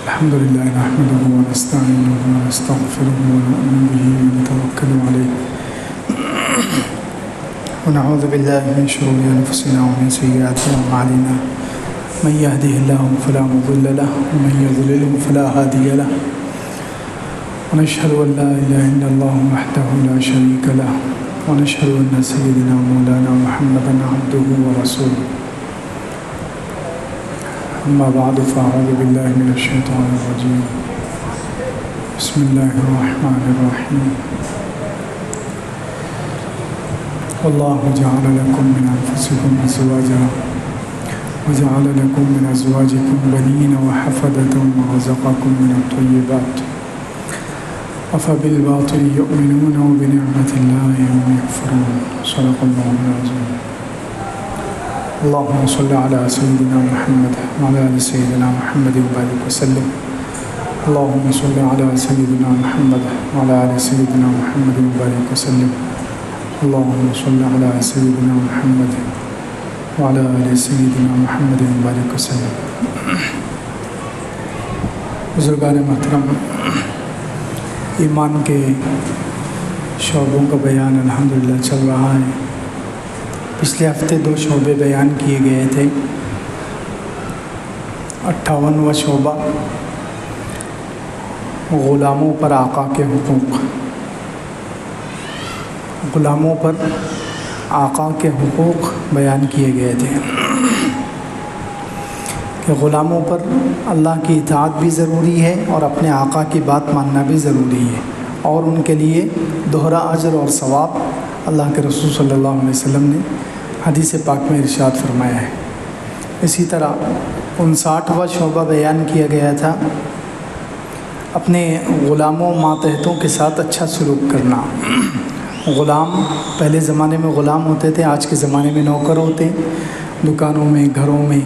الحمد لله نحمده ونستعينه ونستغفره ونؤمن به ونتوكل عليه ونعوذ بالله من شرور أنفسنا ومن سيئات أعمالنا من يهده الله فلا مضل له ومن يضلله فلا هادي له ونشهد أن لا إله إلا الله وحده لا شريك له ونشهد أن سيدنا مولانا محمدا عبده ورسوله أما بعد فأعوذ بالله من الشيطان الرجيم بسم الله الرحمن الرحيم والله جعل لكم من أنفسكم أزواجا وجعل لكم من أزواجكم بنين وحفدة ورزقكم من الطيبات أفبالباطل يؤمنون وبنعمة الله هم يكفرون صدق الله العظيم اللهم صل على سيدنا محمد وعلى آل سيدنا محمد وبارك وسلم اللهم صل على سيدنا محمد وعلى آل سيدنا محمد وبارك وسلم اللهم صل على سيدنا محمد وعلى آل سيدنا محمد وبارك وسلم. بزرگان محترم، ایمان کے شعبوں کا بیان الحمدللہ چل رہا ہے. پچھلے ہفتے 2 شعبے بیان کیے گئے تھے. 58واں شعبہ غلاموں پر آقا کے حقوق. غلاموں پر آقا کے حقوق بیان کیے گئے تھے کہ غلاموں پر اللہ کی اطاعت بھی ضروری ہے اور اپنے آقا کی بات ماننا بھی ضروری ہے، اور ان کے لیے دوہرا اجر اور ثواب اللہ کے رسول صلی اللہ علیہ وسلم نے حدیث پاک میں ارشاد فرمایا ہے. اسی طرح 59واں شعبہ بیان کیا گیا تھا اپنے غلاموں ماتحتوں کے ساتھ اچھا سلوک کرنا. غلام پہلے زمانے میں غلام ہوتے تھے، آج کے زمانے میں نوکر ہوتے ہیں. دکانوں میں، گھروں میں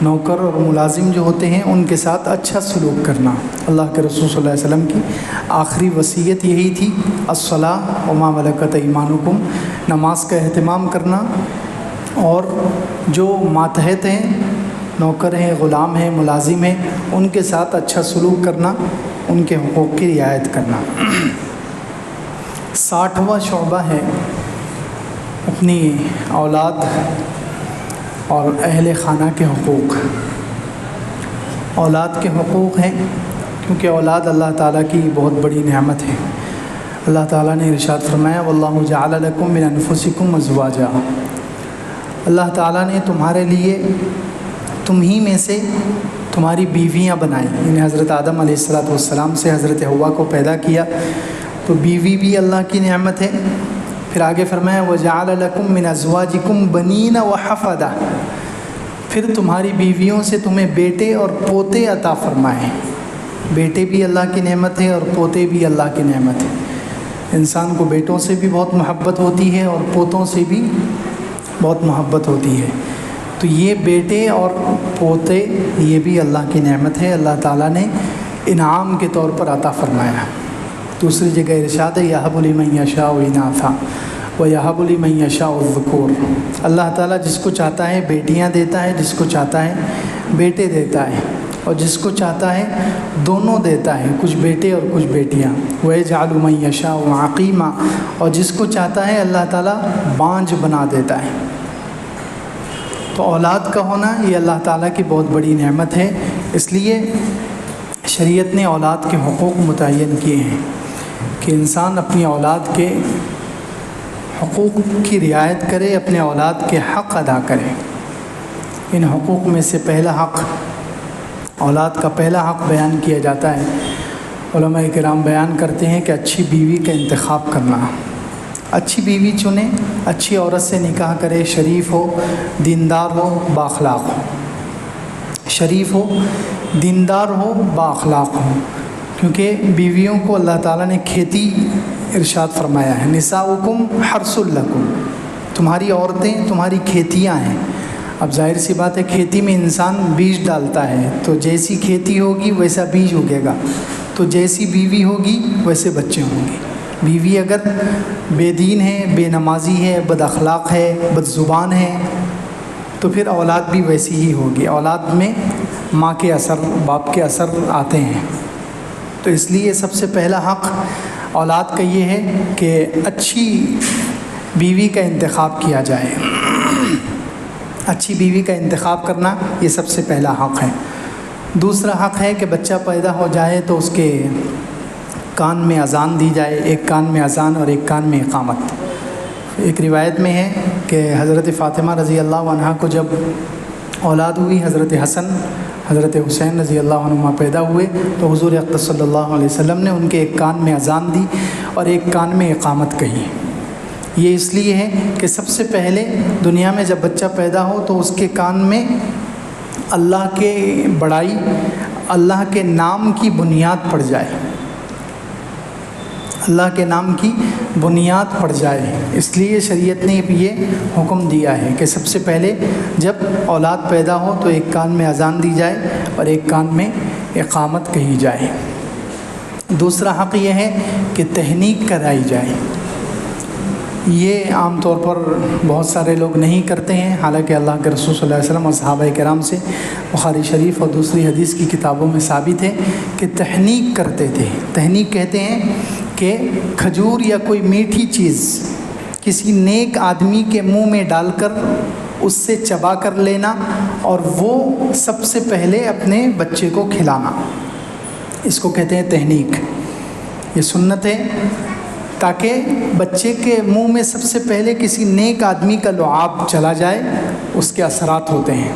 نوکر اور ملازم جو ہوتے ہیں ان کے ساتھ اچھا سلوک کرنا. اللہ کے رسول صلی اللہ علیہ وسلم کی آخری وصیت یہی تھی، الصلاۃ وما ملکت ایمانکم، نماز کا اہتمام کرنا، اور جو ماتحت ہیں، نوکر ہیں، غلام ہیں، ملازم ہیں، ان کے ساتھ اچھا سلوک کرنا، ان کے حقوق کی رعایت کرنا. 60واں شعبہ ہے اپنی اولاد اور اہل خانہ کے حقوق. اولاد کے حقوق ہیں کیونکہ اولاد اللہ تعالیٰ کی بہت بڑی نعمت ہے. اللہ تعالیٰ نے ارشاد فرمایا واللہ جعل لکم من انفسکم ازواجا. اللہ تعالیٰ نے تمہارے لیے تم ہی میں سے تمہاری بیویاں بنائیں. یعنی حضرت آدم علیہ السلام سے حضرت حوا کو پیدا کیا، تو بیوی بھی اللہ کی نعمت ہے. پھر آگے فرمایا وَجَعَلَ لَكُم مِّنْ أَزْوَاجِكُمْ بَنِينَ وَحَفَدَةً، پھر تمہاری بیویوں سے تمہیں بیٹے اور پوتے عطا فرمائے. بیٹے بھی اللہ کی نعمت ہے اور پوتے بھی اللہ کی نعمت ہے. انسان کو بیٹوں سے بھی بہت محبت ہوتی ہے اور پوتوں سے بھی بہت محبت ہوتی ہے. تو یہ بیٹے اور پوتے یہ بھی اللہ کی نعمت ہے، اللہ تعالیٰ نے انعام کے طور پر عطا فرمایا. دوسری جگہ ارشاد ہے یَهَبُ لِمَن يَشَاءُ إِنَاثًا وَيَهَبُ لِمَن يَشَاءُ الذُّكُورَ. اللہ تعالیٰ جس کو چاہتا ہے بیٹیاں دیتا ہے، جس کو چاہتا ہے بیٹے دیتا ہے، اور جس کو چاہتا ہے دونوں دیتا ہے، کچھ بیٹے اور کچھ بیٹیاں. وَيَجْعَلُ مَن يَشَاءُ عَقِيمًا، اور جس کو چاہتا ہے اللہ تعالیٰ بانجھ بنا دیتا ہے. تو اولاد کا ہونا یہ اللہ تعالیٰ کی بہت بڑی نعمت ہے. اس لیے شریعت نے اولاد کے حقوق متعین کیے ہیں کہ انسان اپنی اولاد کے حقوق کی رعایت کرے، اپنے اولاد کے حق ادا کرے. ان حقوق میں سے پہلا حق، اولاد کا پہلا حق بیان کیا جاتا ہے. علماء کرام بیان کرتے ہیں کہ اچھی بیوی کا انتخاب کرنا. اچھی بیوی چنیں، اچھی عورت سے نکاح کرے، شریف ہو، دیندار ہو، بااخلاق ہو. شریف ہو، دیندار ہو، بااخلاق ہو. کیونکہ بیویوں کو اللہ تعالیٰ نے کھیتی ارشاد فرمایا ہے، نساؤکم حرث لکم، تمہاری عورتیں تمہاری کھیتیاں ہیں. اب ظاہر سی بات ہے کھیتی میں انسان بیج ڈالتا ہے، تو جیسی کھیتی ہوگی ویسا بیج اگے گا، تو جیسی بیوی ہوگی ویسے بچے ہوں گے. بیوی اگر بے دین ہے، بے نمازی ہے، بد اخلاق ہے، بد زبان ہے، تو پھر اولاد بھی ویسی ہی ہوگی. اولاد میں ماں کے اثر، باپ کے اثر آتے ہیں. تو اس لیے سب سے پہلا حق اولاد کا یہ ہے کہ اچھی بیوی کا انتخاب کیا جائے. اچھی بیوی کا انتخاب کرنا یہ سب سے پہلا حق ہے. دوسرا حق ہے کہ بچہ پیدا ہو جائے تو اس کے کان میں اذان دی جائے، ایک کان میں اذان اور ایک کان میں اقامت. ایک روایت میں ہے کہ حضرت فاطمہ رضی اللہ عنہا کو جب اولاد ہوئی، حضرت حسن حضرت حسین رضی اللہ عنہما پیدا ہوئے، تو حضور اقدس صلی اللہ علیہ وسلم نے ان کے ایک کان میں اذان دی اور ایک کان میں اقامت کہی. یہ اس لیے ہے کہ سب سے پہلے دنیا میں جب بچہ پیدا ہو تو اس کے کان میں اللہ کے بڑائی، اللہ کے نام کی بنیاد پڑ جائے، اللہ کے نام کی بنیاد پڑ جائے. اس لیے شریعت نے یہ حکم دیا ہے کہ سب سے پہلے جب اولاد پیدا ہو تو ایک کان میں اذان دی جائے اور ایک کان میں اقامت کہی جائے. دوسرا حق یہ ہے کہ تہنیک کرائی جائے. یہ عام طور پر بہت سارے لوگ نہیں کرتے ہیں، حالانکہ اللہ کے رسول صلی اللہ علیہ وسلم اور صحابہ کرام سے بخاری شریف اور دوسری حدیث کی کتابوں میں ثابت ہے کہ تہنیک کرتے تھے. تہنیک کہتے ہیں کہ کھجور یا کوئی میٹھی چیز کسی نیک آدمی کے منہ میں ڈال کر اس سے چبا کر لینا اور وہ سب سے پہلے اپنے بچے کو کھلانا، اس کو کہتے ہیں تہنیک. یہ سنت ہے تاکہ بچے کے منہ میں سب سے پہلے کسی نیک آدمی کا لعاب چلا جائے، اس کے اثرات ہوتے ہیں.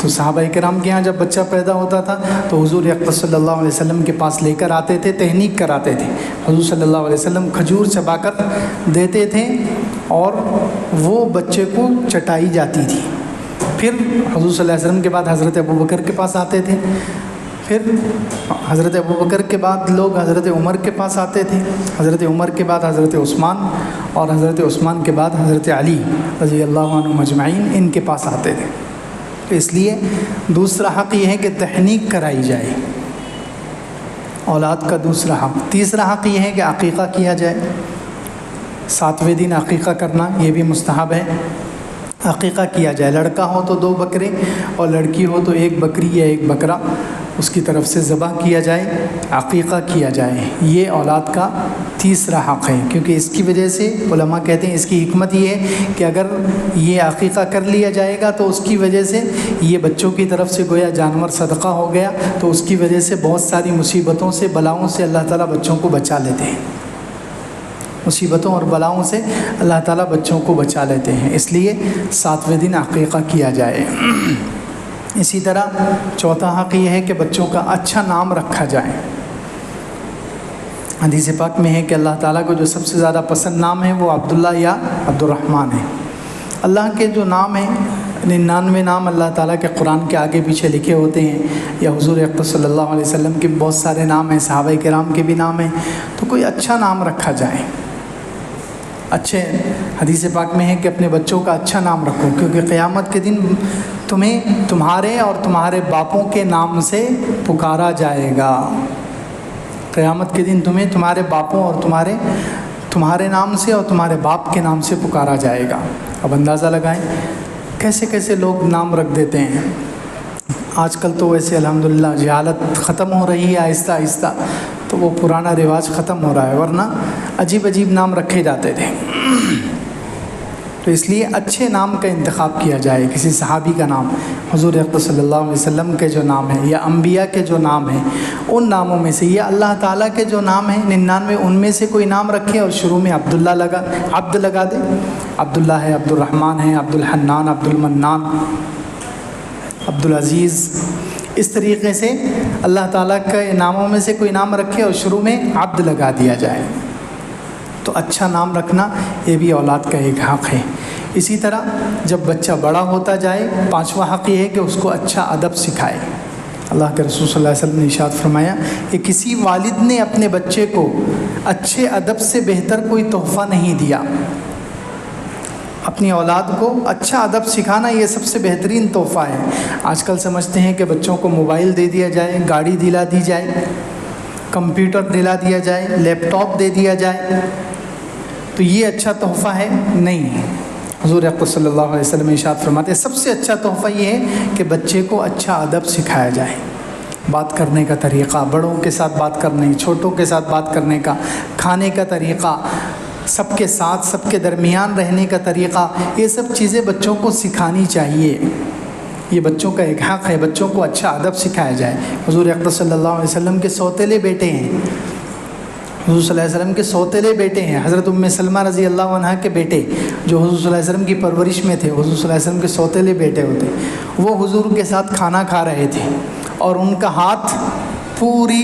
تو صحابہ کرام کے ہاں جب بچہ پیدا ہوتا تھا تو حضور اقدس صلی اللہ علیہ وسلم کے پاس لے کر آتے تھے، تہنیک کراتے تھے. حضور صلی اللہ علیہ وسلم کھجور چبا کر دیتے تھے اور وہ بچے کو چٹائی جاتی تھی. پھر حضور صلی اللہ علیہ وسلم کے بعد حضرت ابوبکر کے پاس آتے تھے، پھر حضرت ابوبکر کے بعد لوگ حضرت عمر کے پاس آتے تھے، حضرت عمر کے بعد حضرت عثمان اور حضرت عثمان کے بعد حضرت علی رضی اللہ عنہ مجمعین ان کے پاس آتے تھے. تو اس لیے دوسرا حق یہ ہے کہ تہنیک کرائی جائے اولاد کا دوسرا حق. تیسرا حق یہ ہے کہ عقیقہ کیا جائے. 7ویں دن عقیقہ کرنا یہ بھی مستحب ہے. عقیقہ کیا جائے، لڑکا ہو تو 2 بکرے اور لڑکی ہو تو 1 بکری یا 1 بکرا اس کی طرف سے ذبح کیا جائے، عقیقہ کیا جائے. یہ اولاد کا تیسرا حق ہے، کیونکہ اس کی وجہ سے علماء کہتے ہیں اس کی حکمت یہ ہے کہ اگر یہ عقیقہ کر لیا جائے گا تو اس کی وجہ سے یہ بچوں کی طرف سے گویا جانور صدقہ ہو گیا، تو اس کی وجہ سے بہت ساری مصیبتوں سے، بلاؤں سے اللہ تعالیٰ بچوں کو بچا لیتے ہیں. مصیبتوں اور بلاؤں سے اللہ تعالیٰ بچوں کو بچا لیتے ہیں. اس لیے 7ویں دن عقیقہ کیا جائے. اسی طرح چوتھا حق یہ ہے کہ بچوں کا اچھا نام رکھا جائے. حدیث پاک میں ہے کہ اللہ تعالیٰ کو جو سب سے زیادہ پسند نام ہے وہ عبداللہ یا عبدالرحمن ہے. اللہ کے جو نام ہیں 99 نام اللہ تعالیٰ کے قرآن کے آگے پیچھے لکھے ہوتے ہیں، یا حضور اقدس صلی اللہ علیہ وسلم کے بہت سارے نام ہیں، صحابہ کرام کے بھی نام ہیں. تو کوئی اچھا نام رکھا جائے. اچھے حدیث پاک میں ہے کہ اپنے بچوں کا اچھا نام رکھو، کیونکہ قیامت کے دن تمہیں تمہارے اور تمہارے باپوں کے نام سے پکارا جائے گا. قیامت کے دن تمہیں تمہارے باپوں اور تمہارے نام سے اور تمہارے باپ کے نام سے پکارا جائے گا. اب اندازہ لگائیں کیسے کیسے لوگ نام رکھ دیتے ہیں. آج کل تو ویسے الحمدللہ جہالت ختم ہو رہی ہے آہستہ آہستہ، تو وہ پرانا رواج ختم ہو رہا ہے، ورنہ عجیب عجیب نام رکھے جاتے تھے. تو اس لیے اچھے نام کا انتخاب کیا جائے. کسی صحابی کا نام، حضور اقدس صلی اللہ علیہ وسلم کے جو نام ہیں، یا انبیاء کے جو نام ہیں ان ناموں میں سے، یا اللہ تعالیٰ کے جو نام ہیں 99 ان میں سے کوئی نام رکھے اور شروع میں عبد لگا دے. عبداللہ ہے، عبد الرحمن ہے، عبد الحنان، عبد المنان، عبد العزیز. اس طریقے سے اللہ تعالیٰ کے ناموں میں سے کوئی نام رکھے اور شروع میں عبد لگا دیا جائے. تو اچھا نام رکھنا یہ بھی اولاد کا ایک حق ہے. اسی طرح جب بچہ بڑا ہوتا جائے 5واں حق یہ ہے کہ اس کو اچھا ادب سکھائے. اللہ کے رسول صلی اللہ علیہ وسلم نے ارشاد فرمایا کہ کسی والد نے اپنے بچے کو اچھے ادب سے بہتر کوئی تحفہ نہیں دیا. اپنی اولاد کو اچھا ادب سکھانا یہ سب سے بہترین تحفہ ہے. آج کل سمجھتے ہیں کہ بچوں کو موبائل دے دیا جائے، گاڑی دلا دی جائے، کمپیوٹر دلا دیا جائے، لیپ ٹاپ دے دیا جائے تو یہ اچھا تحفہ ہے. نہیں، حضور اقدس صلی اللہ علیہ وسلم ارشاد فرماتے ہیں سب سے اچھا تحفہ یہ ہے کہ بچے کو اچھا ادب سکھایا جائے، بات کرنے کا طریقہ، بڑوں کے ساتھ بات کرنے، چھوٹوں کے ساتھ بات کرنے کا، کھانے کا طریقہ، سب کے ساتھ سب کے درمیان رہنے کا طریقہ، یہ سب چیزیں بچوں کو سکھانی چاہیے۔ یہ بچوں کا ایک حق ہے، بچوں کو اچھا ادب سکھایا جائے۔ حضور اقدس صلی اللہ علیہ وسلم کے سوتیلے بیٹے ہیں، حضور صلی اللہ علیہ وسلم کے سوتیلے بیٹے ہیں، حضرت ام سلمہ رضی اللہ عنہا کے بیٹے جو حضور صلی اللہ علیہ وسلم کی پرورش میں تھے، حضور صلی اللہ علیہ وسلم کے سوتیلے بیٹے ہوتے، وہ حضور کے ساتھ کھانا کھا رہے تھے اور ان کا ہاتھ پوری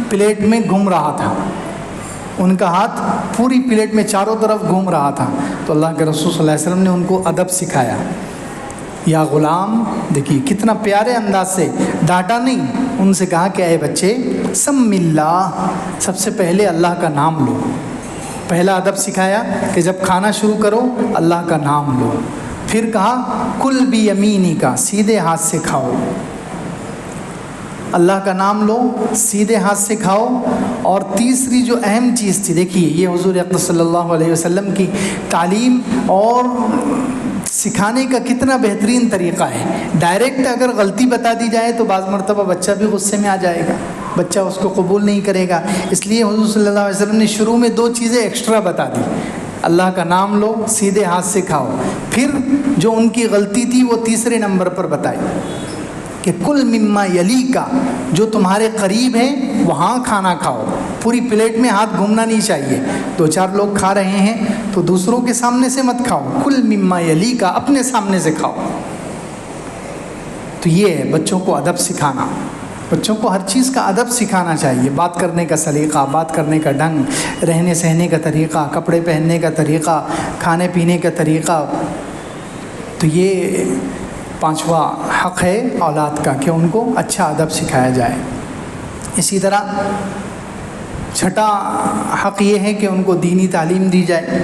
پلیٹ میں گھوم رہا تھا، ان کا ہاتھ پوری پلیٹ میں چاروں طرف گھوم رہا تھا، تو اللہ کے رسول صلی اللہ علیہ وسلم نے ان کو ادب سکھایا۔ یا غلام، دیکھیے کتنا پیارے انداز سے، ڈانٹا نہیں، ان سے کہا کہ اے بچے سم اللہ، سب سے پہلے اللہ کا نام لو۔ پہلا ادب سکھایا کہ جب کھانا شروع کرو اللہ کا نام لو۔ پھر کہا کل بیمینی کا، سیدھے ہاتھ سے کھاؤ، اللہ کا نام لو، سیدھے ہاتھ سے کھاؤ۔ اور تیسری جو اہم چیز تھی، دیکھیے یہ حضور اقدس صلی اللہ علیہ وسلم کی تعلیم اور سکھانے کا کتنا بہترین طریقہ ہے۔ ڈائریکٹ اگر غلطی بتا دی جائے تو بعض مرتبہ بچہ بھی غصے میں آ جائے گا، بچہ اس کو قبول نہیں کرے گا، اس لیے حضور صلی اللہ علیہ وسلم نے شروع میں 2 چیزیں ایکسٹرا بتا دی، اللہ کا نام لو، سیدھے ہاتھ سے کھاؤ۔ پھر جو ان کی غلطی تھی وہ تیسرے نمبر پر بتائی کہ کل مما یلی کا، جو تمہارے قریب ہے وہاں کھانا کھاؤ، پوری پلیٹ میں ہاتھ گھومنا نہیں چاہیے، 2-4 لوگ کھا رہے ہیں تو دوسروں کے سامنے سے مت کھاؤ، کل مما یلی کا، اپنے سامنے سے کھاؤ۔ تو یہ ہے بچوں کو ادب سکھانا، بچوں کو ہر چیز کا ادب سکھانا چاہیے، بات کرنے کا سلیقہ، بات کرنے کا ڈھنگ، رہنے سہنے کا طریقہ، کپڑے پہننے کا طریقہ، کھانے پینے کا طریقہ۔ تو یہ 5واں حق ہے اولاد کا کہ ان کو اچھا ادب سکھایا جائے۔ اسی طرح 6واں حق یہ ہے کہ ان کو دینی تعلیم دی جائے،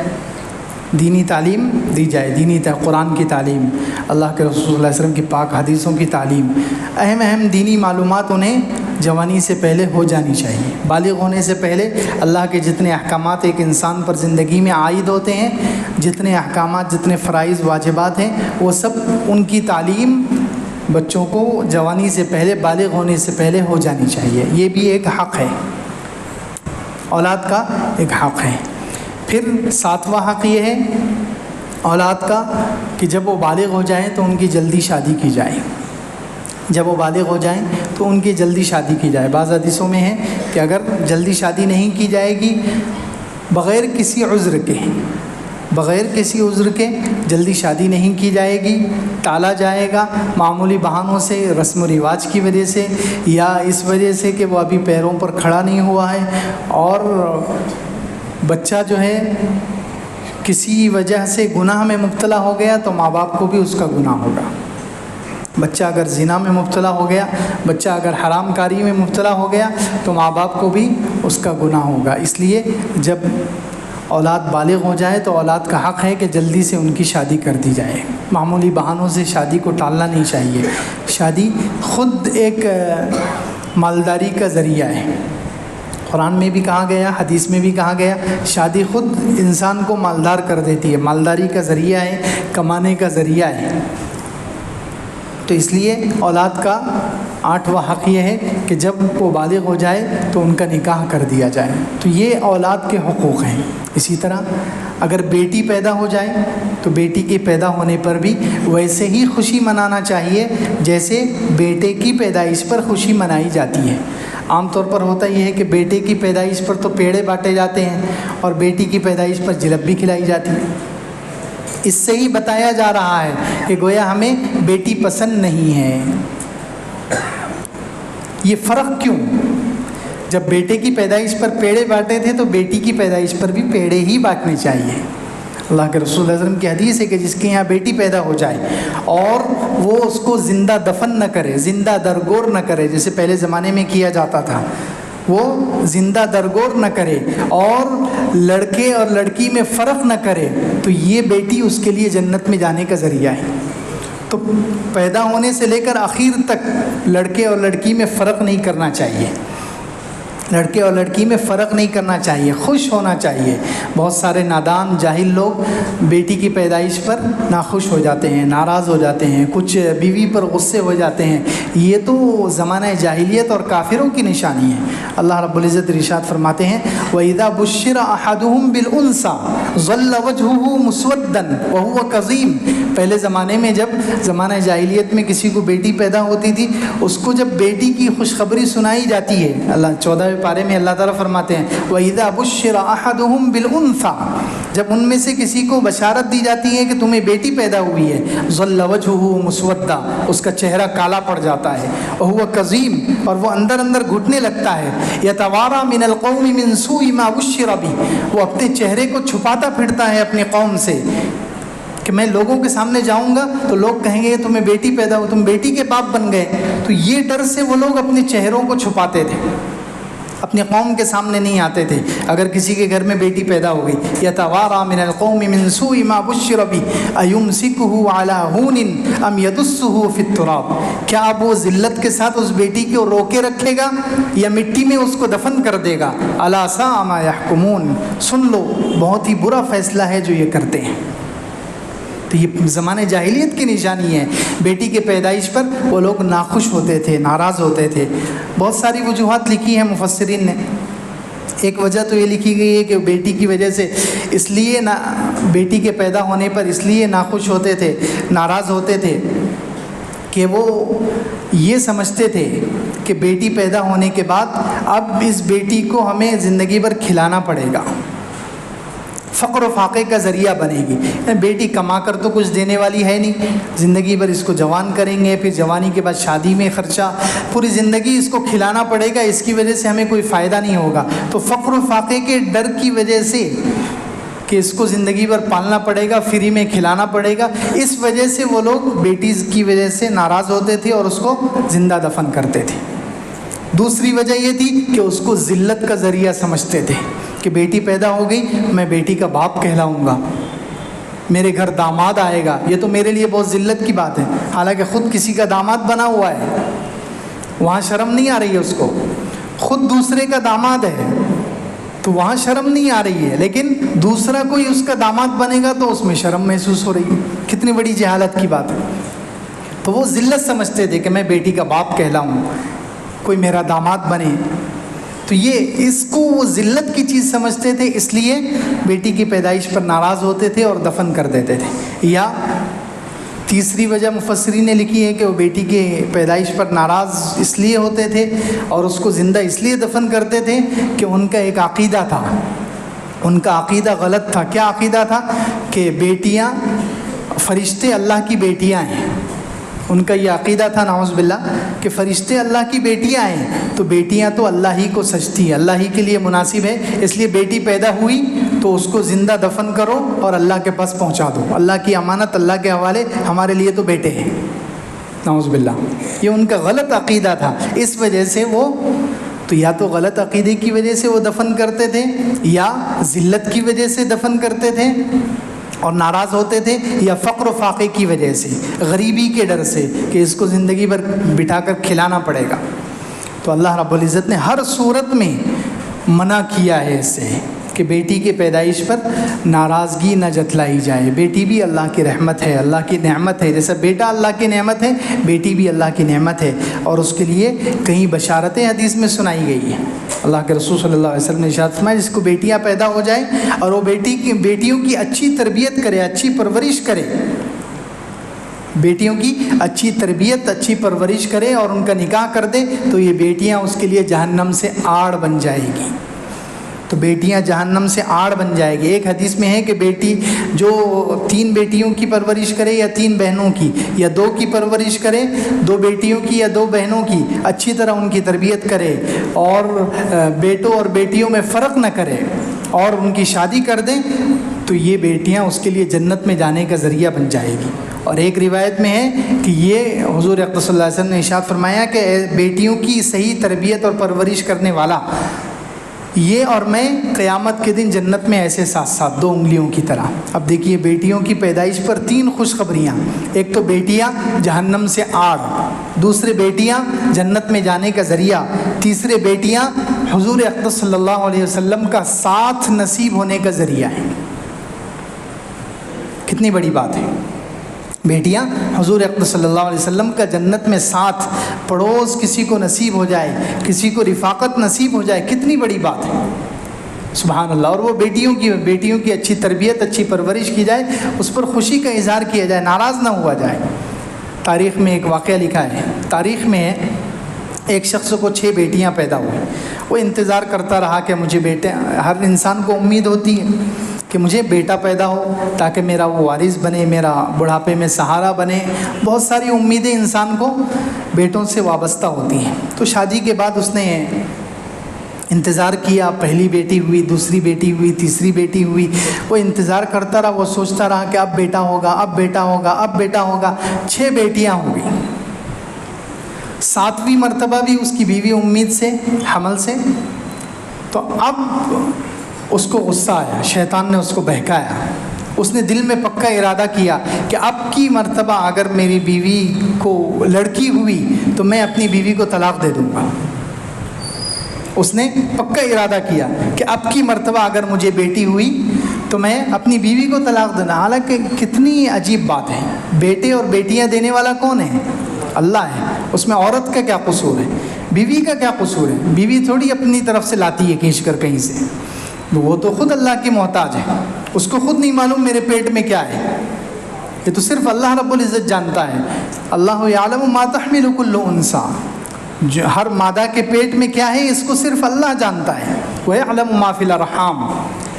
دینی تعلیم دی جائے، قرآن کی تعلیم، اللہ کے رسول صلی اللہ علیہ وسلم کی پاک حدیثوں کی تعلیم، اہم دینی معلومات انہیں جوانی سے پہلے ہو جانی چاہیے۔ بالغ ہونے سے پہلے اللہ کے جتنے احکامات ایک انسان پر زندگی میں عائد ہوتے ہیں، جتنے احکامات، جتنے فرائض واجبات ہیں، وہ سب ان کی تعلیم بچوں کو جوانی سے پہلے، بالغ ہونے سے پہلے ہو جانی چاہیے۔ یہ بھی ایک حق ہے، اولاد کا ایک حق ہے۔ پھر 7واں حق یہ ہے اولاد کا کہ جب وہ بالغ ہو جائیں تو ان کی جلدی شادی کی جائے، جب وہ بالغ ہو جائیں تو ان کی جلدی شادی کی جائے۔ بعض حدیثوں میں ہے کہ اگر جلدی شادی نہیں کی جائے گی، بغیر کسی عذر کے جلدی شادی نہیں کی جائے گی، ٹالا جائے گا معمولی بہانوں سے، رسم و رواج کی وجہ سے، یا اس وجہ سے کہ وہ ابھی پیروں پر کھڑا نہیں ہوا ہے، اور بچہ جو ہے کسی وجہ سے گناہ میں مبتلا ہو گیا تو ماں باپ کو بھی اس کا گناہ ہوگا۔ بچہ اگر زنا میں مبتلا ہو گیا، بچہ اگر حرام کاری میں مبتلا ہو گیا تو ماں باپ کو بھی اس کا گناہ ہوگا۔ اس لیے جب اولاد بالغ ہو جائے تو اولاد کا حق ہے کہ جلدی سے ان کی شادی کر دی جائے، معمولی بہانوں سے شادی کو ٹالنا نہیں چاہیے۔ شادی خود ایک مالداری کا ذریعہ ہے، قرآن میں بھی کہا گیا، حدیث میں بھی کہا گیا، شادی خود انسان کو مالدار کر دیتی ہے، مالداری کا ذریعہ ہے، کمانے کا ذریعہ ہے۔ تو اس لیے اولاد کا 8واں حق یہ ہے کہ جب وہ بالغ ہو جائے تو ان کا نکاح کر دیا جائے۔ تو یہ اولاد کے حقوق ہیں۔ اسی طرح اگر بیٹی پیدا ہو جائے تو بیٹی کے پیدا ہونے پر بھی ویسے ہی خوشی منانا چاہیے جیسے بیٹے کی پیدائش پر خوشی منائی جاتی ہے۔ عام طور پر ہوتا یہ ہے کہ بیٹے کی پیدائش پر تو پیڑے بانٹے جاتے ہیں اور بیٹی کی پیدائش پر جلیبی کھلائی جاتی ہے۔ اس سے ہی بتایا جا رہا ہے کہ گویا ہمیں بیٹی پسند نہیں ہے۔ یہ فرق کیوں؟ جب بیٹے کی پیدائش پر پیڑے بانٹے تھے تو بیٹی کی پیدائش پر بھی پیڑے ہی بانٹنے چاہیے۔ اللہ کے رسول صلی اللہ علیہ وسلم کی حدیث ہے کہ جس کے یہاں بیٹی پیدا ہو جائے اور وہ اس کو زندہ دفن نہ کرے، زندہ درگور نہ کرے، جیسے پہلے زمانے میں کیا جاتا تھا، وہ زندہ درگور نہ کرے اور لڑکے اور لڑکی میں فرق نہ کرے، تو یہ بیٹی اس کے لیے جنت میں جانے کا ذریعہ ہے۔ تو پیدا ہونے سے لے کر آخر تک لڑکے اور لڑکی میں فرق نہیں کرنا چاہیے۔ لڑکے اور لڑکی میں فرق نہیں کرنا چاہیے، خوش ہونا چاہیے۔ بہت سارے نادان جاہل لوگ بیٹی کی پیدائش پر ناخوش ہو جاتے ہیں، ناراض ہو جاتے ہیں، کچھ بیوی پر غصے ہو جاتے ہیں۔ یہ تو زمانہ جاہلیت اور کافروں کی نشانی ہے۔ اللہ رب العزت ارشاد فرماتے ہیں وَإِذَا بُشِّرَ أَحَدُهُم بِالْأُنثىٰ ظَلَّ وَجْهُهُ مُسْوَدًّا وَهُوَ كَظِيمٌ۔ پہلے زمانے میں جب زمانہ جاہلیت میں کسی کو بیٹی پیدا ہوتی تھی، اس کو جب بیٹی کی خوشخبری سنائی جاتی ہے، اللہ 14ویں پارے میں اللہ تعالیٰ فرماتے ہیں وَإِذَا بُشِّرَ أَحَدُهُم بِالْأُنثىٰ، جب ان میں سے کسی کو بشارت دی جاتی ہے کہ تمہیں بیٹی پیدا ہوئی ہے، ظَلَّ وَجْهُهُ مُسْوَدًّا، اس کا چہرہ کالا پڑ جاتا ہے، وَهُوَ كَظِيمٌ، اور وہ اندر اندر گھٹنے لگتا ہے، يَتَوَارَىٰ مِنَ الْقَوْمِ مِنْ سُوءِ مَا بُشِّرَ بِهِ، وہ اپنے چہرے کو چھپاتا پھرتا ہے اپنی قوم سے کہ میں لوگوں کے سامنے جاؤں گا تو لوگ کہیں گے تمہیں بیٹی پیدا ہو، تم بیٹی کے باپ بن گئے۔ تو یہ ڈر سے وہ لوگ اپنے چہروں کو چھپاتے تھے، اپنی قوم کے سامنے نہیں آتے تھے۔ اگر کسی کے گھر میں بیٹی پیدا ہو گئی، یتوارا من القوم من سوء ما بشر به ایمسکه علی هون ام یدسه فی التراب، کیا اب وہ ذلت کے ساتھ اس بیٹی کو روکے رکھے گا یا مٹی میں اس کو دفن کر دے گا؟ الا ساء ما یحکمون، سن لو بہت ہی برا فیصلہ ہے جو یہ کرتے ہیں۔ تو یہ زمانے جاہلیت کی نشانی ہے۔ بیٹی کے پیدائش پر وہ لوگ ناخوش ہوتے تھے، ناراض ہوتے تھے۔ بہت ساری وجوہات لکھی ہیں مفسرین نے۔ ایک وجہ تو یہ لکھی گئی ہے کہ بیٹی کی وجہ سے اس لیے بیٹی کے پیدا ہونے پر اس لیے ناخوش ہوتے تھے، ناراض ہوتے تھے کہ وہ یہ سمجھتے تھے کہ بیٹی پیدا ہونے کے بعد اب اس بیٹی کو ہمیں زندگی بھر کھلانا پڑے گا، فقر و فاقے کا ذریعہ بنے گی۔ بیٹی کما کر تو کچھ دینے والی ہے نہیں، زندگی بھر اس کو جوان کریں گے، پھر جوانی کے بعد شادی میں خرچہ، پوری زندگی اس کو کھلانا پڑے گا، اس کی وجہ سے ہمیں کوئی فائدہ نہیں ہوگا۔ تو فقر و فاقے کے ڈر کی وجہ سے کہ اس کو زندگی بھر پالنا پڑے گا، فری میں کھلانا پڑے گا، اس وجہ سے وہ لوگ بیٹی کی وجہ سے ناراض ہوتے تھے اور اس کو زندہ دفن کرتے تھے۔ دوسری وجہ یہ تھی کہ اس کو ذلت کا ذریعہ سمجھتے تھے کہ بیٹی پیدا ہو گئی، میں بیٹی کا باپ کہلاؤں گا، میرے گھر داماد آئے گا، یہ تو میرے لیے بہت ذلت کی بات ہے۔ حالانکہ خود کسی کا داماد بنا ہوا ہے، وہاں شرم نہیں آ رہی ہے اس کو، خود دوسرے کا داماد ہے تو وہاں شرم نہیں آ رہی ہے، لیکن دوسرا کوئی اس کا داماد بنے گا تو اس میں شرم محسوس ہو رہی ہے۔ کتنی بڑی جہالت کی بات ہے۔ تو وہ ذلت سمجھتے تھے کہ میں بیٹی کا باپ کہلاؤں، کوئی میرا داماد بنے، تو یہ اس کو وہ ذلت کی چیز سمجھتے تھے، اس لیے بیٹی کی پیدائش پر ناراض ہوتے تھے اور دفن کر دیتے تھے۔ یا تیسری وجہ مفسرین نے لکھی ہے کہ وہ بیٹی کے پیدائش پر ناراض اس لیے ہوتے تھے اور اس کو زندہ اس لیے دفن کرتے تھے کہ ان کا ایک عقیدہ تھا، ان کا عقیدہ غلط تھا۔ کیا عقیدہ تھا؟ کہ بیٹیاں، فرشتے اللہ کی بیٹیاں ہیں۔ ان کا یہ عقیدہ تھا نعوذ باللہ کہ فرشتے اللہ کی بیٹیاں ہیں، تو بیٹیاں تو اللہ ہی کو سجتی ہیں، اللہ ہی کے لیے مناسب ہے، اس لیے بیٹی پیدا ہوئی تو اس کو زندہ دفن کرو اور اللہ کے پاس پہنچا دو، اللہ کی امانت اللہ کے حوالے، ہمارے لیے تو بیٹے ہیں، نعوذ باللہ۔ یہ ان کا غلط عقیدہ تھا، اس وجہ سے وہ تو یا تو غلط عقیدے کی وجہ سے وہ دفن کرتے تھے، یا ذلت کی وجہ سے دفن کرتے تھے اور ناراض ہوتے تھے، یا فقر و فاقے کی وجہ سے، غریبی کے ڈر سے کہ اس کو زندگی بھر بٹھا کر کھلانا پڑے گا۔ تو اللہ رب العزت نے ہر صورت میں منع کیا ہے اس سے کہ بیٹی کے پیدائش پر ناراضگی نہ جتلائی جائے۔ بیٹی بھی اللہ کی رحمت ہے، اللہ کی نعمت ہے، جیسا بیٹا اللہ کی نعمت ہے، بیٹی بھی اللہ کی نعمت ہے، اور اس کے لیے کئی بشارتیں حدیث میں سنائی گئی ہیں۔ اللہ کے رسول صلی اللہ علیہ وسلم نے ارشاد فرمایا جس کو بیٹیاں پیدا ہو جائیں اور وہ بیٹیوں کی اچھی تربیت کرے، اچھی پرورش کرے، بیٹیوں کی اچھی تربیت، اچھی پرورش کرے اور ان کا نکاح کر دے، تو یہ بیٹیاں اس کے لیے جہنم سے آڑ بن جائے گی۔ تو بیٹیاں جہنم سے آڑ بن جائے گی۔ ایک حدیث میں ہے کہ بیٹی جو 3 بیٹیوں کی پرورش کرے یا 3 بہنوں کی یا 2 کی پرورش کرے، 2 بیٹیوں کی یا 2 بہنوں کی، اچھی طرح ان کی تربیت کرے اور بیٹوں اور بیٹیوں میں فرق نہ کرے اور ان کی شادی کر دیں، تو یہ بیٹیاں اس کے لیے جنت میں جانے کا ذریعہ بن جائے گی۔ اور ایک روایت میں ہے کہ یہ حضور اقدس صلی اللہ علیہ وسلم نے ارشاد فرمایا کہ بیٹیوں کی صحیح تربیت اور پرورش کرنے والا یہ اور میں قیامت کے دن جنت میں ایسے ساتھ ساتھ 2 انگلیوں کی طرح۔ اب دیکھیے بیٹیوں کی پیدائش پر 3 خوشخبریاں، ایک تو بیٹیاں جہنم سے آڑ، دوسرے بیٹیاں جنت میں جانے کا ذریعہ، تیسرے بیٹیاں حضور اقدس صلی اللہ علیہ وسلم کا ساتھ نصیب ہونے کا ذریعہ ہیں۔ کتنی بڑی بات ہے، بیٹیاں حضور اقدس صلی اللہ علیہ وسلم کا جنت میں ساتھ، پڑوس کسی کو نصیب ہو جائے، کسی کو رفاقت نصیب ہو جائے، کتنی بڑی بات ہے، سبحان اللہ۔ اور وہ بیٹیوں کی اچھی تربیت، اچھی پرورش کی جائے، اس پر خوشی کا اظہار کیا جائے، ناراض نہ ہوا جائے۔ تاریخ میں ایک واقعہ لکھا ہے، تاریخ میں ایک شخص کو 6 بیٹیاں پیدا ہوئی، وہ انتظار کرتا رہا کہ مجھے بیٹے، ہر انسان کو امید ہوتی ہے کہ مجھے بیٹا پیدا ہو تاکہ میرا وہ وارث بنے، میرا بڑھاپے میں سہارا بنے۔ بہت ساری امیدیں انسان کو بیٹوں سے وابستہ ہوتی ہیں۔ تو شادی کے بعد اس نے انتظار کیا، پہلی بیٹی ہوئی، دوسری بیٹی ہوئی، تیسری بیٹی ہوئی، وہ انتظار کرتا رہا، وہ سوچتا رہا کہ اب بیٹا ہوگا، اب بیٹا ہوگا، اب بیٹا ہوگا۔ 6 بیٹیاں ہو گئیں۔ 7ویں مرتبہ بھی اس کی بیوی امید سے، حمل سے، تو اب اس کو غصہ آیا، شیطان نے اس کو بہکایا، اس نے دل میں پکا ارادہ کیا کہ اب کی مرتبہ اگر میری بیوی کو لڑکی ہوئی تو میں اپنی بیوی کو طلاق دے دوں گا۔ اس نے پکا ارادہ کیا کہ اب کی مرتبہ اگر مجھے بیٹی ہوئی تو میں اپنی بیوی کو طلاق دینا۔ حالانکہ کتنی عجیب بات ہے، بیٹے اور بیٹیاں دینے والا کون ہے؟ اللہ ہے۔ اس میں عورت کا کیا قصور ہے؟ بیوی کا کیا قصور ہے؟ بیوی تھوڑی اپنی طرف سے لاتی ہے کھینچ کر کہیں سے، وہ تو خود اللہ کی محتاج ہے، اس کو خود نہیں معلوم میرے پیٹ میں کیا ہے، یہ تو صرف اللہ رب العزت جانتا ہے۔ اللہ یعلم ما تحمل کل انثی، جو ہر مادہ کے پیٹ میں کیا ہے اس کو صرف اللہ جانتا ہے۔ وَيَعْلَمُ مَا فِي الْأَرْحَامِ،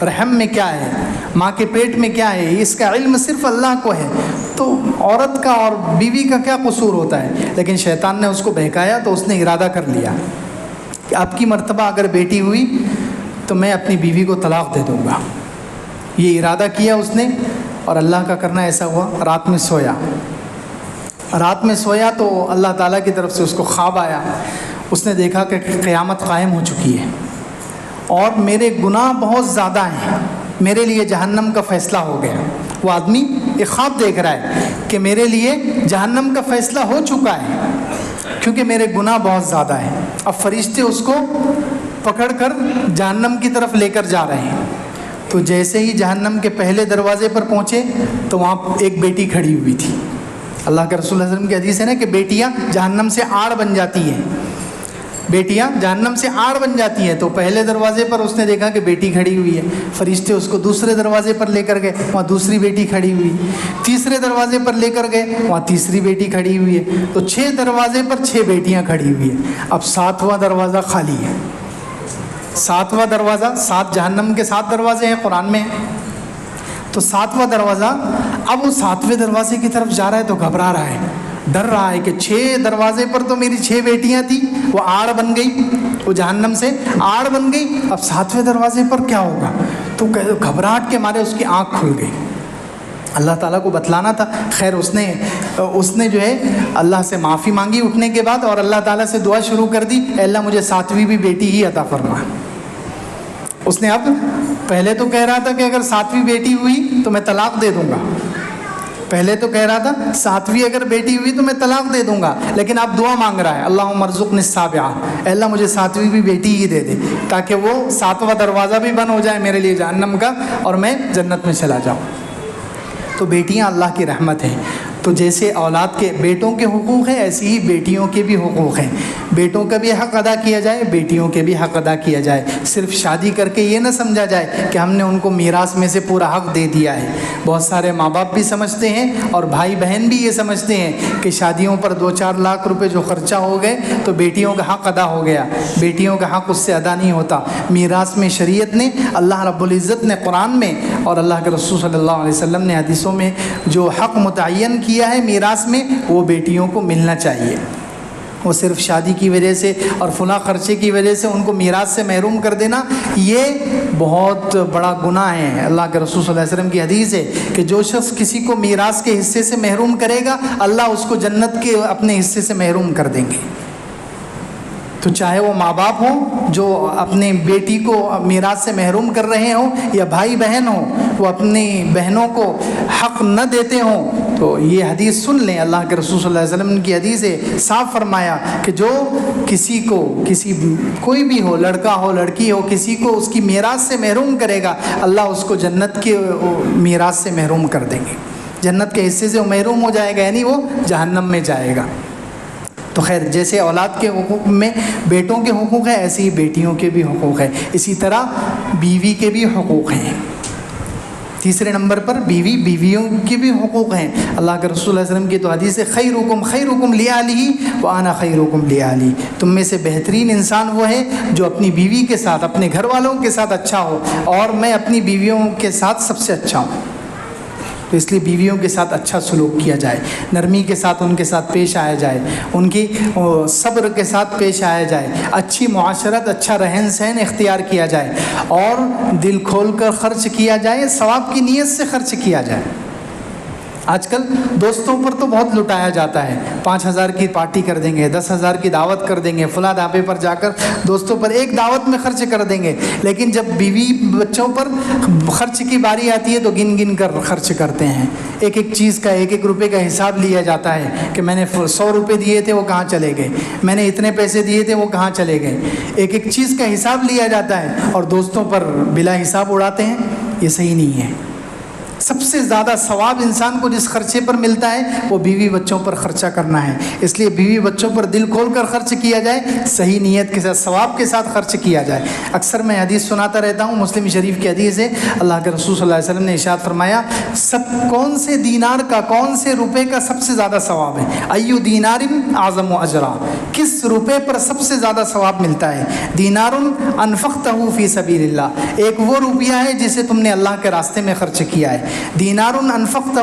رحم میں کیا ہے، ماں کے پیٹ میں کیا ہے، اس کا علم صرف اللہ کو ہے۔ تو عورت کا اور بیوی کا کیا قصور ہوتا ہے؟ لیکن شیطان نے اس کو بہکایا تو اس نے ارادہ کر لیا کہ اب کی مرتبہ اگر بیٹی ہوئی تو میں اپنی بیوی کو طلاق دے دوں گا۔ یہ ارادہ کیا اس نے، اور اللہ کا کرنا ایسا ہوا، رات میں سویا تو اللہ تعالیٰ کی طرف سے اس کو خواب آیا۔ اس نے دیکھا کہ قیامت قائم ہو چکی ہے اور میرے گناہ بہت زیادہ ہیں، میرے لیے جہنم کا فیصلہ ہو گیا۔ وہ آدمی ایک خواب دیکھ رہا ہے کہ میرے لیے جہنم کا فیصلہ ہو چکا ہے کیونکہ میرے گناہ بہت زیادہ ہیں۔ اب فرشتے اس کو پکڑ کر جہنم کی طرف لے کر جا رہے ہیں۔ تو جیسے ہی جہنم کے پہلے دروازے پر پہنچے تو وہاں ایک بیٹی کھڑی ہوئی تھی۔ اللہ کے رسول صلی اللہ علیہ وسلم کی حدیث ہے نا کہ بیٹیاں جہنم سے آڑ بن جاتی ہیں، بیٹیاں جہنم سے آڑ بن جاتی ہیں۔ تو پہلے دروازے پر اس نے دیکھا کہ بیٹی کھڑی ہوئی ہے، فرشتے اس کو دوسرے دروازے پر لے کر گئے، وہاں دوسری بیٹی کھڑی ہوئی، تیسرے دروازے پر لے کر گئے، وہاں تیسری بیٹی کھڑی ہوئی ہے۔ تو 6 دروازے پر 6 بیٹیاں کھڑی ہوئی ہیں۔ اب 7واں دروازہ خالی ہے۔ 7واں دروازہ، 7 جہنم کے 7 دروازے ہیں قرآن میں، تو 7واں دروازہ، اب وہ 7ویں دروازے کی طرف جا رہا ہے تو گھبرا رہا ہے، ڈر رہا ہے کہ 6 دروازے پر تو میری 6 بیٹیاں تھیں، وہ آڑ بن گئی، وہ جہنم سے آڑ بن گئی، اب 7ویں دروازے پر کیا ہوگا؟ تو گھبراہٹ کے مارے اس کی آنکھ کھل گئی۔ اللہ تعالیٰ کو بتلانا تھا، خیر اس نے جو ہے اللہ سے معافی مانگی اٹھنے کے بعد، اور اللہ تعالیٰ سے دعا شروع کر دی، اے اللہ مجھے 7ویں بھی بیٹی ہی عطا فرما۔ اس نے اب پہلے تو کہہ رہا تھا کہ اگر 7ویں بیٹی ہوئی تو میں طلاق دے دوں گا، پہلے تو کہہ رہا تھا 7ویں اگر بیٹی ہوئی تو میں طلاق دے دوں گا، لیکن اب دعا مانگ رہا ہے، اللہم ارزقنی السابعہ، اے اللہ مجھے 7ویں بھی بیٹی ہی دے دے تاکہ وہ 7واں دروازہ بھی بند ہو جائے میرے لیے جہنم کا اور میں جنت میں چلا جاؤں۔ تو بیٹیاں اللہ کی رحمت ہیں۔ تو جیسے اولاد کے بیٹوں کے حقوق ہیں ایسے ہی بیٹیوں کے بھی حقوق ہیں، بیٹوں کا بھی حق ادا کیا جائے، بیٹیوں کے بھی حق ادا کیا جائے۔ صرف شادی کر کے یہ نہ سمجھا جائے کہ ہم نے ان کو میراث میں سے پورا حق دے دیا ہے۔ بہت سارے ماں باپ بھی سمجھتے ہیں اور بھائی بہن بھی یہ سمجھتے ہیں کہ شادیوں پر 2-4 لاکھ روپے جو خرچہ ہو گئے تو بیٹیوں کا حق ادا ہو گیا، بیٹیوں کا حق اس سے ادا نہیں ہوتا۔ میراث میں شریعت نے، اللہ رب العزت نے قرآن میں اور اللہ کے رسول صلی اللہ علیہ وسلم نے حدیثوں میں جو حق متعین کیا ہے میراث میں، وہ بیٹیوں کو ملنا چاہیے۔ وہ صرف شادی کی وجہ سے اور فلاں خرچے کی وجہ سے ان کو میراث سے محروم کر دینا، یہ بہت بڑا گناہ ہے۔ اللہ کے رسول صلی اللہ علیہ وسلم کی حدیث ہے کہ جو شخص کسی کو میراث کے حصے سے محروم کرے گا، اللہ اس کو جنت کے اپنے حصے سے محروم کر دیں گے۔ تو چاہے وہ ماں باپ ہوں جو اپنی بیٹی کو میراث سے محروم کر رہے ہوں، یا بھائی بہن ہوں وہ اپنی بہنوں کو حق نہ دیتے ہوں، تو یہ حدیث سن لیں۔ اللہ کے رسول صلی اللہ علیہ وسلم کی حدیث ہے، صاف فرمایا کہ جو کسی کو کوئی بھی ہو، لڑکا ہو لڑکی ہو، کسی کو اس کی میراث سے محروم کرے گا، اللہ اس کو جنت کے میراث سے محروم کر دیں گے، جنت کے حصے سے وہ محروم ہو جائے گا، یعنی وہ جہنم میں جائے گا۔ تو خیر، جیسے اولاد کے حقوق میں بیٹوں کے حقوق ہیں، ایسے ہی بیٹیوں کے بھی حقوق ہیں، اسی طرح بیوی کے بھی حقوق ہیں۔ تیسرے نمبر پر بیویوں کے بھی حقوق ہیں۔ اللہ کے رسول صلی اللہ علیہ وسلم کی تو حدیث ہے، خیرکم لأہلہ وأنا خیرکم لأہلی، تم میں سے بہترین انسان وہ ہے جو اپنی بیوی کے ساتھ، اپنے گھر والوں کے ساتھ اچھا ہو، اور میں اپنی بیویوں کے ساتھ سب سے اچھا ہوں۔ تو اس لیے بیویوں کے ساتھ اچھا سلوک کیا جائے، نرمی کے ساتھ ان کے ساتھ پیش آیا جائے، ان کی صبر کے ساتھ پیش آیا جائے، اچھی معاشرت، اچھا رہن سہن اختیار کیا جائے، اور دل کھول کر خرچ کیا جائے، ثواب کی نیت سے خرچ کیا جائے۔ آج کل دوستوں پر تو بہت لٹایا جاتا ہے، 5,000 کی پارٹی کر دیں گے، 10,000 کی دعوت کر دیں گے، فلاں ڈھابے پر جا کر دوستوں پر ایک دعوت میں خرچ کر دیں گے، لیکن جب بیوی بچوں پر خرچ کی باری آتی ہے تو گن گن کر خرچ کرتے ہیں۔ ایک ایک چیز کا، ایک ایک روپے کا حساب لیا جاتا ہے کہ میں نے 100 روپے دیے تھے وہ کہاں چلے گئے، میں نے اتنے پیسے دیے تھے وہ کہاں چلے گئے، ایک ایک چیز کا حساب لیا جاتا ہے، اور دوستوں پر بلا حساب اڑاتے ہیں۔ یہ صحیح نہیں ہے۔ سب سے زیادہ ثواب انسان کو جس خرچے پر ملتا ہے وہ بیوی بچوں پر خرچہ کرنا ہے، اس لیے بیوی بچوں پر دل کھول کر خرچ کیا جائے، صحیح نیت کے ساتھ، ثواب کے ساتھ خرچ کیا جائے۔ اکثر میں حدیث سناتا رہتا ہوں، مسلم شریف کی حدیث ہے، اللہ کے رسول صلی اللہ علیہ وسلم نے ارشاد فرمایا، کون سے دینار کا، کون سے روپے کا سب سے زیادہ ثواب ہے؟ ایو دینار اعظم اجرا، کس روپے پر سب سے زیادہ ثواب ملتا ہے؟ دینار انفقتہ فی سبیل اللہ، ایک وہ روپیہ ہے جسے تم نے اللہ کے راستے میں خرچ کیا ہے۔ دینار انفقتہ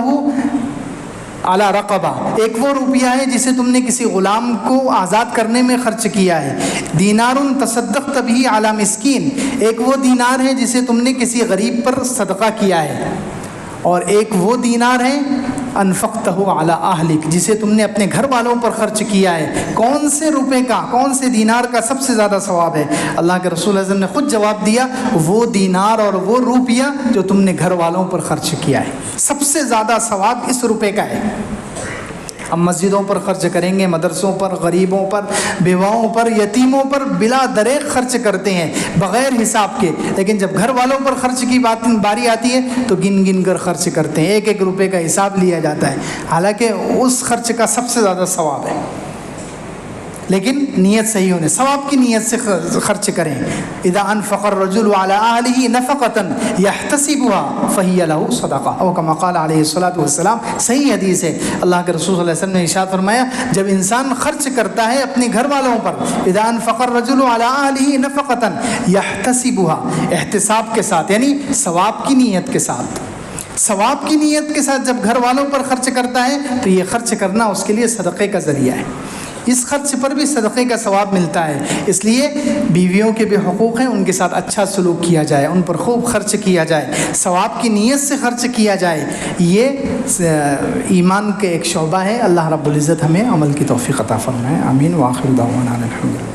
علی رقبہ، ایک وہ روپیہ ہے جسے تم نے کسی غلام کو آزاد کرنے میں خرچ کیا ہے۔ دینار تصدقت بہ علی مسکین، ایک وہ دینار ہے جسے تم نے کسی غریب پر صدقہ کیا ہے۔ اور ایک وہ دینار ہے انفقتہ علی اہلک، جسے تم نے اپنے گھر والوں پر خرچ کیا ہے۔ کون سے روپے کا، کون سے دینار کا سب سے زیادہ ثواب ہے؟ اللہ کے رسول صلی اللہ علیہ وسلم نے خود جواب دیا، وہ دینار اور وہ روپیہ جو تم نے گھر والوں پر خرچ کیا ہے، سب سے زیادہ ثواب اس روپے کا ہے۔ ہم مسجدوں پر خرچ کریں گے، مدرسوں پر، غریبوں پر، بیواؤں پر، یتیموں پر بلا دریغ خرچ کرتے ہیں بغیر حساب کے، لیکن جب گھر والوں پر خرچ کی باری آتی ہے تو گن گن کر خرچ کرتے ہیں، ایک ایک روپے کا حساب لیا جاتا ہے، حالانکہ اس خرچ کا سب سے زیادہ ثواب ہے، لیکن نیت صحیح ہونے، ثواب کی نیت سے خرچ کریں۔ اذا انفق الرجل على اهله نفقة يحتسبها فهي له صدقہ، او كما قال علیہ الصلوۃ والسلام، صحیح حدیث ہے۔ اللہ کے رسول صلی اللہ علیہ وسلم نے ارشاد فرمایا، جب انسان خرچ کرتا ہے اپنے گھر والوں پر، اذا انفق الرجل على اهله نفقة يحتسبها، احتساب کے ساتھ، یعنی ثواب کی نیت کے ساتھ، ثواب کی نیت کے ساتھ جب گھر والوں پر خرچ کرتا ہے تو یہ خرچ کرنا اس کے لیے صدقے کا ذریعہ ہے، اس خرچ پر بھی صدقے کا ثواب ملتا ہے۔ اس لیے بیویوں کے بھی حقوق ہیں، ان کے ساتھ اچھا سلوک کیا جائے، ان پر خوب خرچ کیا جائے، ثواب کی نیت سے خرچ کیا جائے، یہ ایمان کے ایک شعبہ ہے۔ اللہ رب العزت ہمیں عمل کی توفیق عطا فرمائے، آمین۔ وآخر دعوانا الحمدللہ۔